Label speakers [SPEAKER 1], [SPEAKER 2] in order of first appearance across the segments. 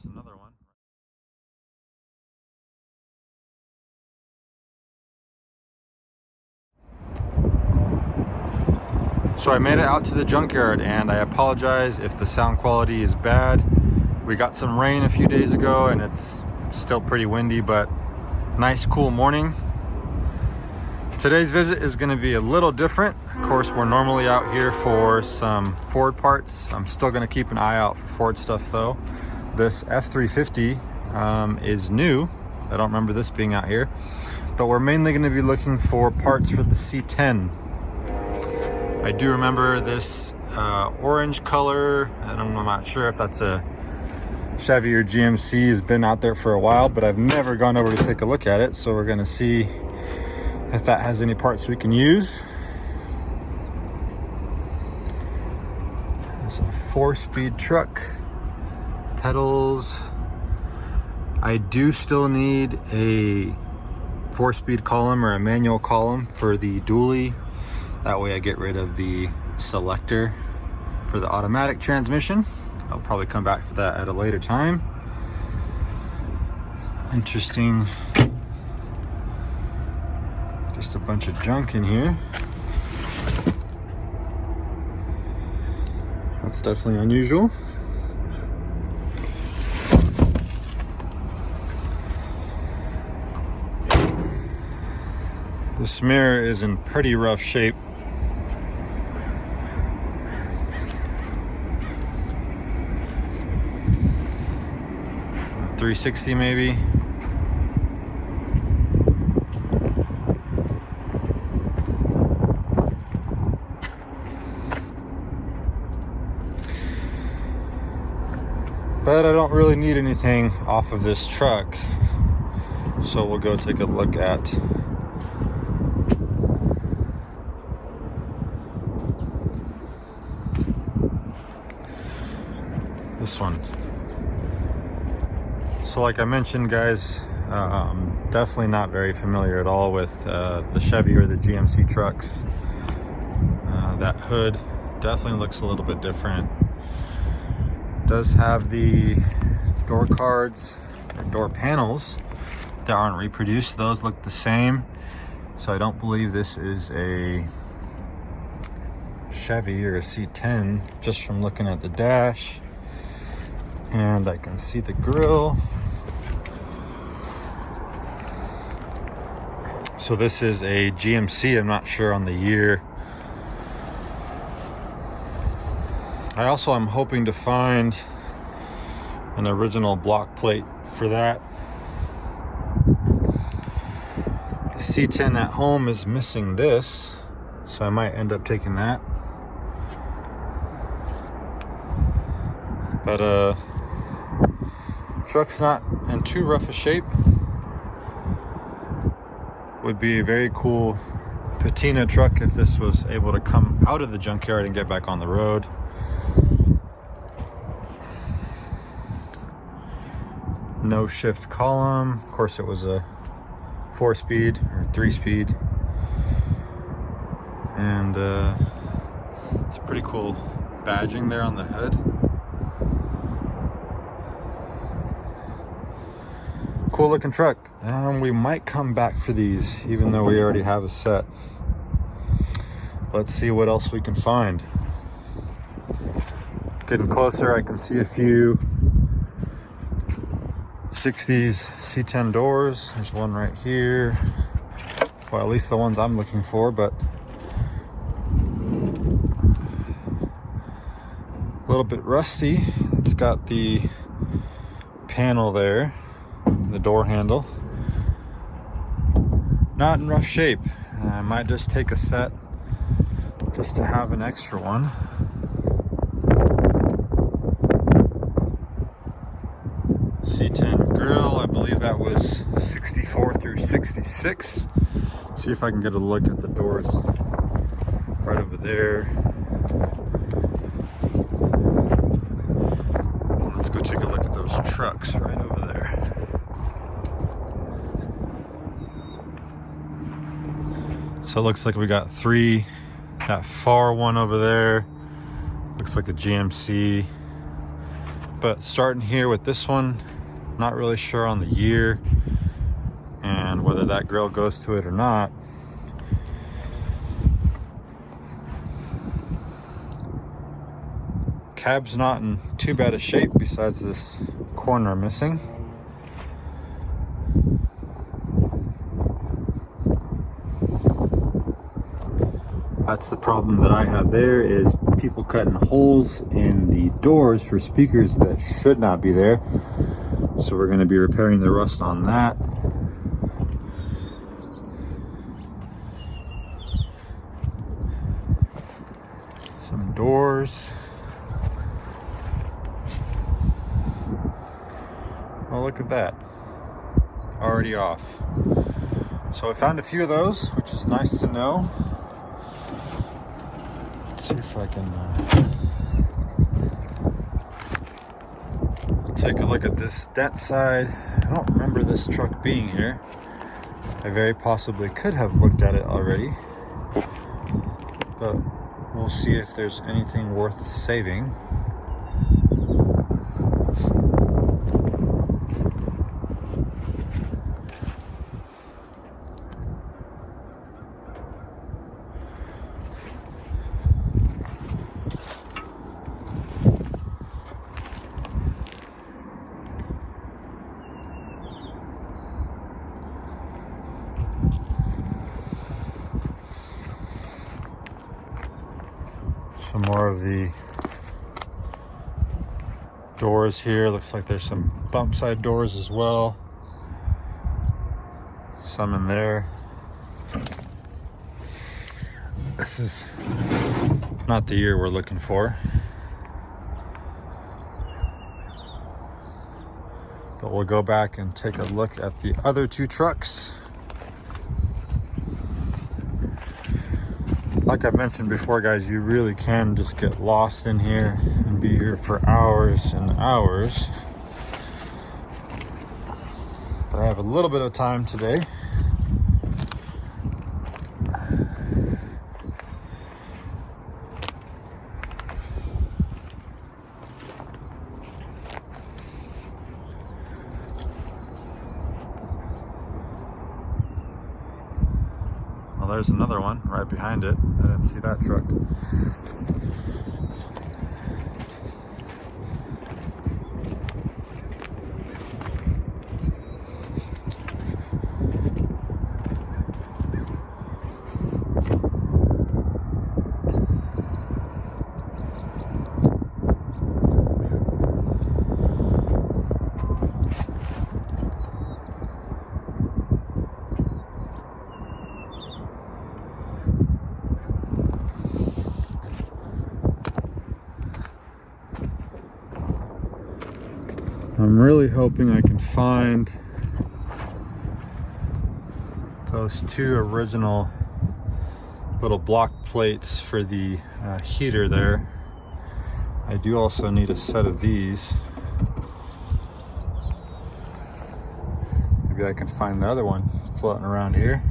[SPEAKER 1] there's another one. So I made it out to the junkyard, and I apologize if the sound quality is bad. We got some rain a few days ago and it's still pretty windy, but nice cool morning. Today's visit is going to be a little different. Of course, we're normally out here for some Ford parts. I'm still going to keep an eye out for Ford stuff though. This F350 is new. I don't remember this being out here, but we're mainly going to be looking for parts for the C10. I do remember this orange color. I'm not sure if that's a Chevy or GMC. Has been out there for a while, but I've never gone over to take a look at it. So we're gonna see if that has any parts we can use. It's a 4-speed truck, pedals. I do still need a 4-speed column or a manual column for the dually. That way I get rid of the selector for the automatic transmission. I'll probably come back for that at a later time. Interesting. Just a bunch of junk in here. That's definitely unusual. This mirror is in pretty rough shape. 360 maybe. But I don't really need anything off of this truck, so we'll go take a look at this one. So like I mentioned, guys, I'm definitely not very familiar at all with the Chevy or the GMC trucks. That hood definitely looks a little bit different. Does have the door cards or door panels that aren't reproduced. Those look the same. So I don't believe this is a Chevy or a C10 just from looking at the dash. And I can see the grille. So this is a GMC. I'm not sure on the year. I also am hoping to find an original block plate for that. The C10 at home is missing this, so I might end up taking that. But truck's not in too rough a shape. Would be a very cool patina truck if this was able to come out of the junkyard and get back on the road. No shift column. Of course, it was a 4-speed or 3-speed, and it's a pretty cool badging there on the hood. Cool looking truck. We might come back for these, even though we already have a set. Let's see what else we can find. Getting closer, I can see a few 60s C10 doors. There's one right here. Well, at least the ones I'm looking for, but a little bit rusty. It's got the panel there, the door handle. Not in rough shape. I might just take a set just to have an extra one. C10 grill, I believe that was 64 through 66. See if I can get a look at the doors right over there. Let's go take a look at those trucks right over there. So it looks like we got 3. That far one over there looks like a GMC. But starting here with this one, not really sure on the year and whether that grill goes to it or not. Cab's not in too bad a shape besides this corner missing. That's the problem that I have there, is people cutting holes in the doors for speakers that should not be there. So we're going to be repairing the rust on that. Some doors. Oh, look at that. Already off. So I found a few of those, which is nice to know. Let's see if I can take a look at this dent side. I don't remember this truck being here. I very possibly could have looked at it already, but we'll see if there's anything worth saving. Some more of the doors here. Looks like there's some bump side doors as well. Some in there. This is not the year we're looking for. But we'll go back and take a look at the other two trucks. Like I mentioned before, guys, you really can just get lost in here and be here for hours and hours. But I have a little bit of time today. There's another one right behind it. I didn't see that truck. I'm really hoping I can find those two original little block plates for the heater there. I do also need a set of these. Maybe I can find the other one floating around here.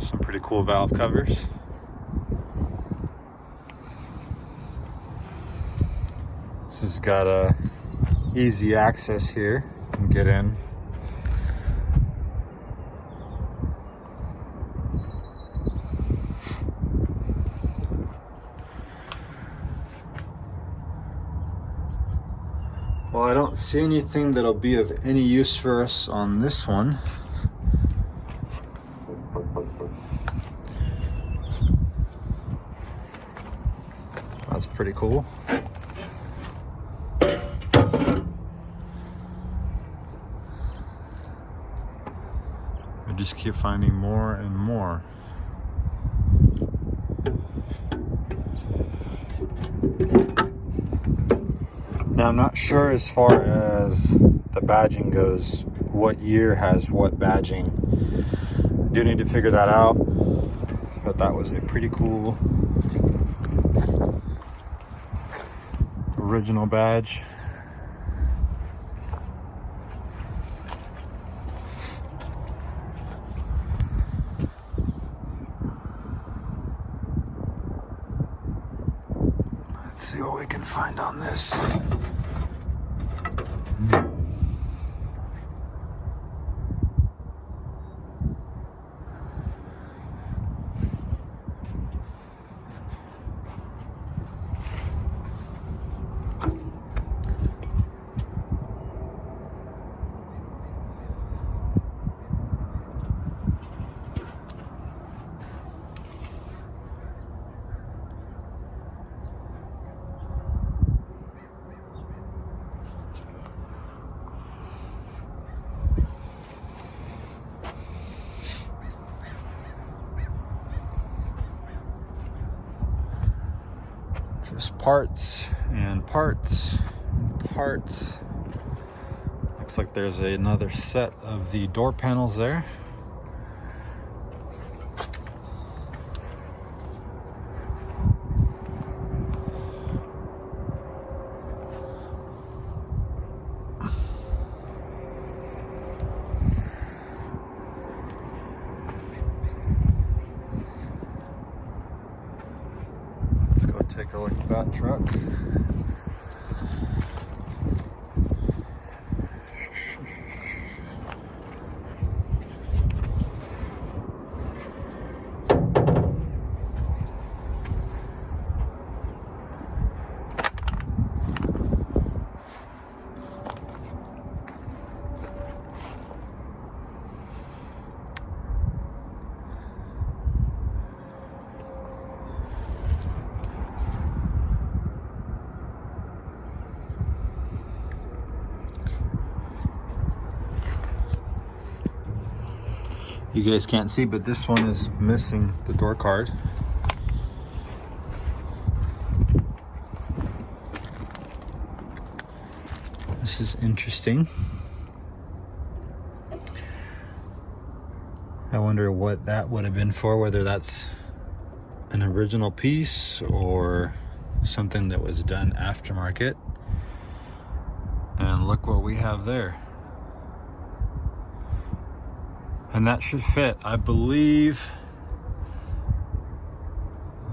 [SPEAKER 1] Some pretty cool valve covers. This has got a easy access here. You can get in. Well, I don't see anything that'll be of any use for us on this one. That's pretty cool. I just keep finding more and more. Now, I'm not sure as far as the badging goes, what year has what badging. I do need to figure that out, but that was a pretty cool original badge. Let's see what we can find on this. Just parts and parts and parts. Looks like there's another set of the door panels there. Let's go take a look at that truck. You guys can't see, but this one is missing the door card. This is interesting. I wonder what that would have been for, whether that's an original piece or something that was done aftermarket. And look what we have there. And that should fit. I believe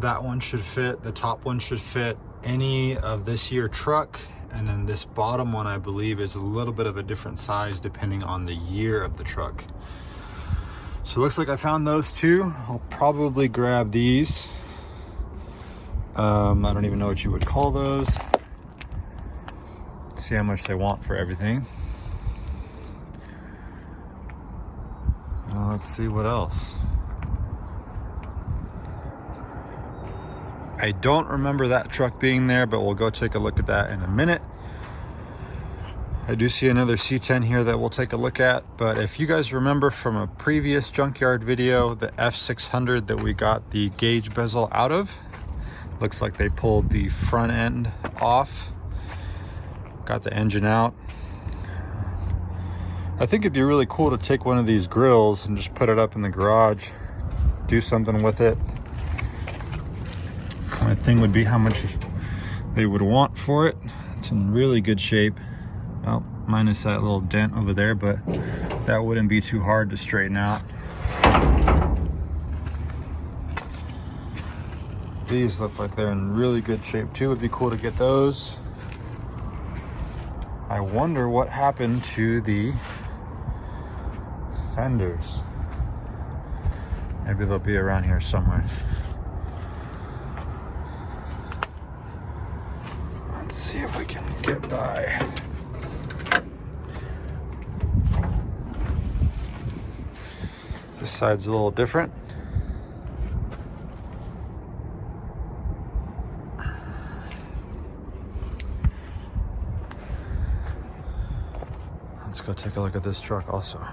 [SPEAKER 1] that one should fit. The top one should fit any of this year truck. And then this bottom one, I believe, is a little bit of a different size depending on the year of the truck. So it looks like I found those two. I'll probably grab these. I don't even know what you would call those. See how much they want for everything. Let's see what else. I don't remember that truck being there, but we'll go take a look at that in a minute. I do see another C10 here that we'll take a look at, but if you guys remember from a previous junkyard video, the F600 that we got the gauge bezel out of, looks like they pulled the front end off, got the engine out. I think it'd be really cool to take one of these grills and just put it up in the garage, do something with it. My thing would be how much they would want for it. It's in really good shape. Well, minus that little dent over there, but that wouldn't be too hard to straighten out. These look like they're in really good shape too. It'd be cool to get those. I wonder what happened to the fenders. Maybe they'll be around here somewhere. Let's see if we can get by. This side's a little different. Let's go take a look at this truck also.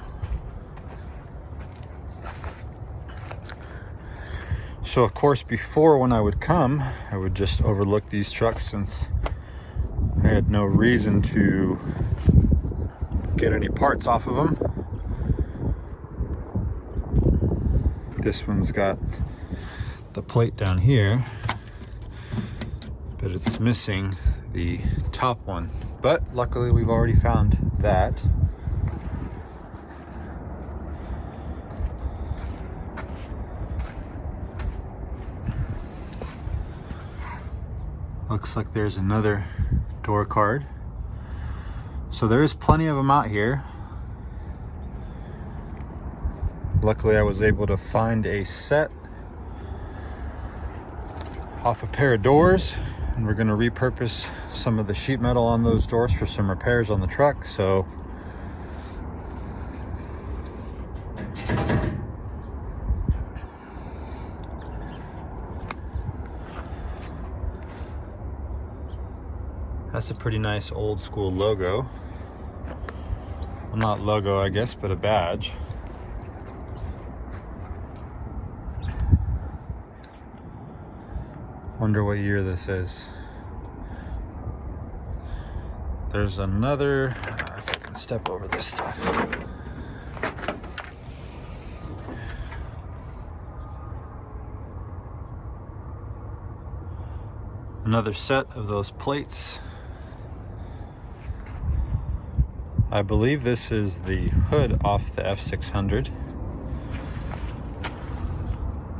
[SPEAKER 1] So of course, before when I would come, I would just overlook these trucks since I had no reason to get any parts off of them. This one's got the plate down here, but it's missing the top one. But luckily we've already found that. Looks like there's another door card. So there is plenty of them out here. Luckily I was able to find a set off a pair of doors, and we're going to repurpose some of the sheet metal on those doors for some repairs on the truck. So that's a pretty nice old school logo. Well, not logo, I guess, but a badge. Wonder what year this is. There's another, if I can step over this stuff. Another set of those plates. I believe this is the hood off the F600.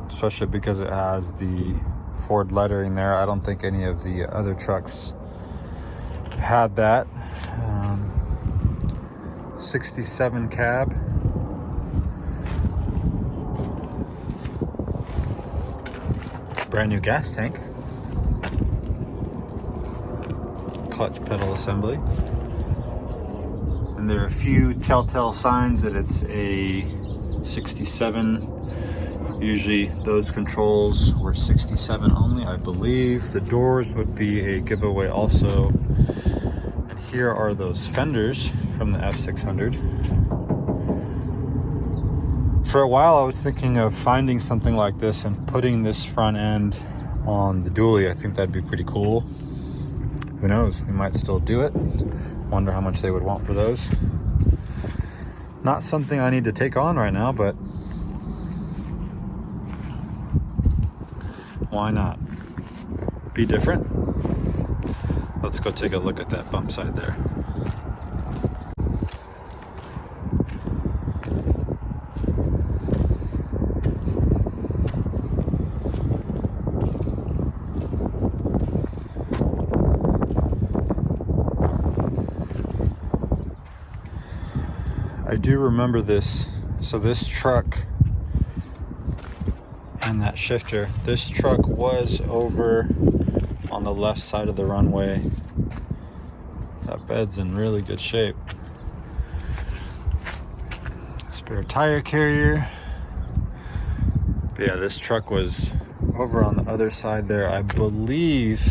[SPEAKER 1] Especially because it has the Ford lettering there. I don't think any of the other trucks had that. 67 cab. Brand new gas tank. Clutch pedal assembly. And there are a few telltale signs that it's a 67. Usually those controls were 67 only, I believe. The doors would be a giveaway also. And here are those fenders from the F600. For a while I was thinking of finding something like this and putting this front end on the dually. I think that'd be pretty cool. Who knows, we might still do it. Wonder how much they would want for those. Not something I need to take on right now, but why not? Be different. Let's go take a look at that bump side there. I do remember this. So this truck and that shifter, this truck was over on the left side of the runway. That bed's in really good shape. Spare tire carrier. But yeah, this truck was over on the other side there. I believe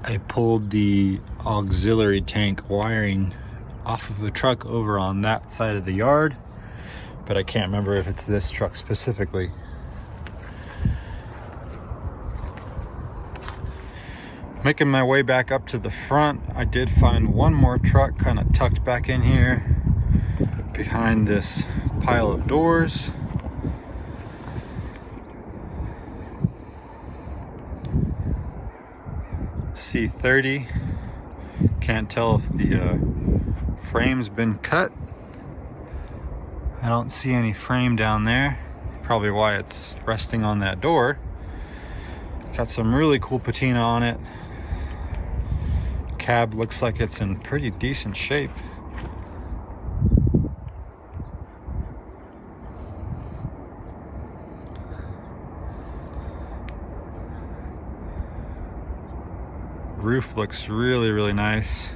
[SPEAKER 1] I pulled the auxiliary tank wiring off of the truck over on that side of the yard, but I can't remember if it's this truck specifically. Making my way back up to the front, I did find one more truck kind of tucked back in here behind this pile of doors. C30. Can't tell if the frame's been cut. I don't see any frame down there. Probably why it's resting on that door. Got some really cool patina on it. Cab looks like it's in pretty decent shape. Roof looks really, really nice.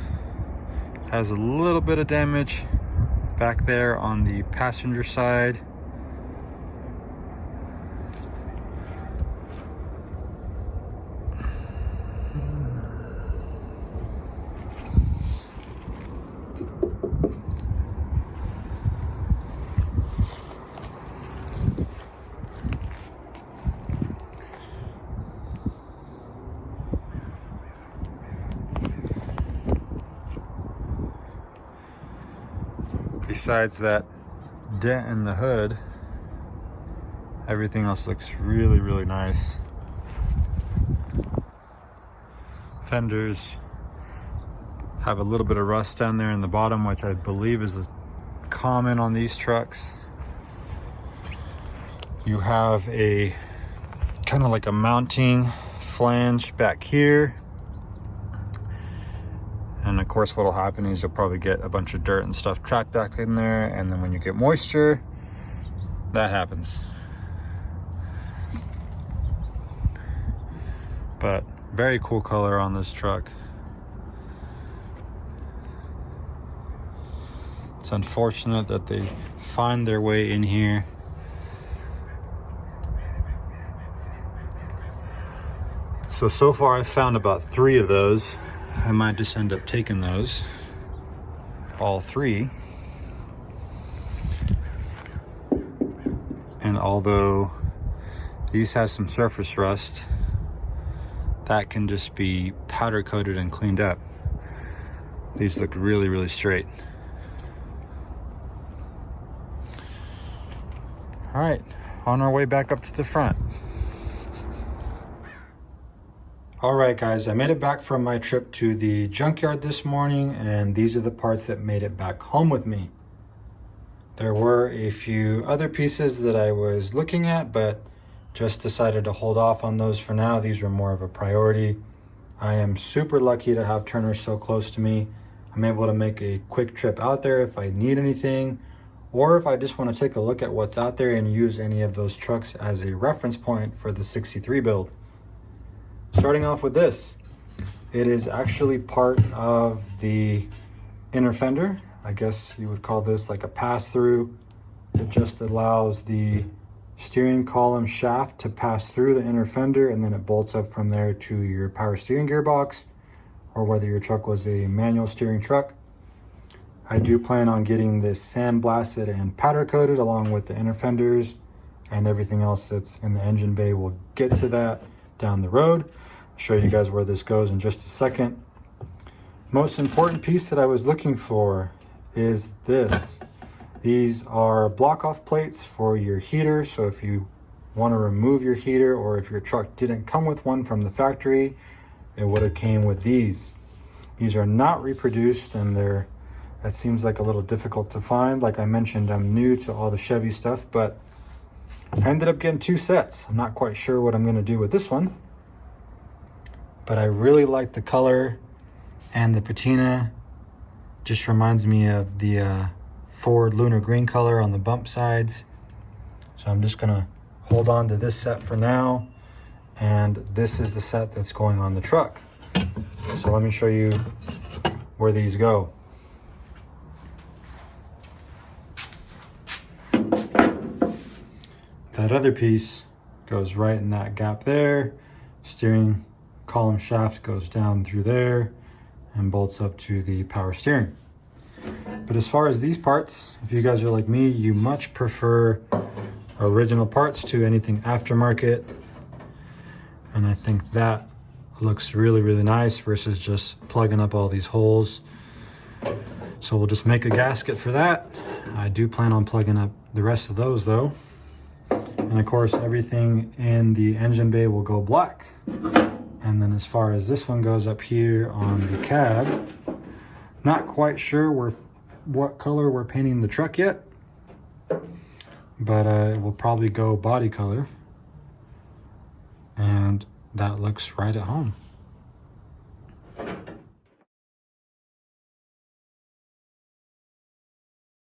[SPEAKER 1] Has a little bit of damage back there on the passenger side. Besides that dent in the hood, everything else looks really, really nice. Fenders have a little bit of rust down there in the bottom, which I believe is common on these trucks. You have a kind of like a mounting flange back here. And of course what'll happen is you'll probably get a bunch of dirt and stuff trapped back in there, and then when you get moisture, that happens. But very cool color on this truck. It's unfortunate that they find their way in here. So far I've found about 3 of those. I might just end up taking those, all 3. And although these have some surface rust, that can just be powder coated and cleaned up. These look really, really straight. All right, on our way back up to the front. All right, guys, I made it back from my trip to the junkyard this morning, and these are the parts that made it back home with me. There were a few other pieces that I was looking at, but just decided to hold off on those for now. These were more of a priority. I am super lucky to have Turner so close to me. I'm able to make a quick trip out there if I need anything, or if I just want to take a look at what's out there and use any of those trucks as a reference point for the 63 build. Starting off with this, it is actually part of the inner fender. I guess you would call this like a pass-through. It just allows the steering column shaft to pass through the inner fender, and then it bolts up from there to your power steering gearbox, or whether your truck was a manual steering truck. I do plan on getting this sandblasted and powder coated along with the inner fenders and everything else that's in the engine bay. We'll get to that down the road. I'll show you guys where this goes in just a second. Most important piece that I was looking for is this. These are block off plates for your heater. So if you want to remove your heater, or if your truck didn't come with one from the factory, it would have came with these. These are not reproduced, and that seems like a little difficult to find. Like I mentioned, I'm new to all the Chevy stuff, but I ended up getting 2 sets. I'm not quite sure what I'm going to do with this one, but I really like the color, and the patina just reminds me of the Ford lunar green color on the bump sides. So I'm just going to hold on to this set for now, and this is the set that's going on the truck. So let me show you where these go. That other piece goes right in that gap there. Steering column shaft goes down through there and bolts up to the power steering. But as far as these parts, if you guys are like me, you much prefer original parts to anything aftermarket. And I think that looks really, really nice versus just plugging up all these holes. So we'll just make a gasket for that. I do plan on plugging up the rest of those though. And of course, everything in the engine bay will go black. And then as far as this one goes up here on the cab, not quite sure what color we're painting the truck yet, but it will probably go body color. And that looks right at home.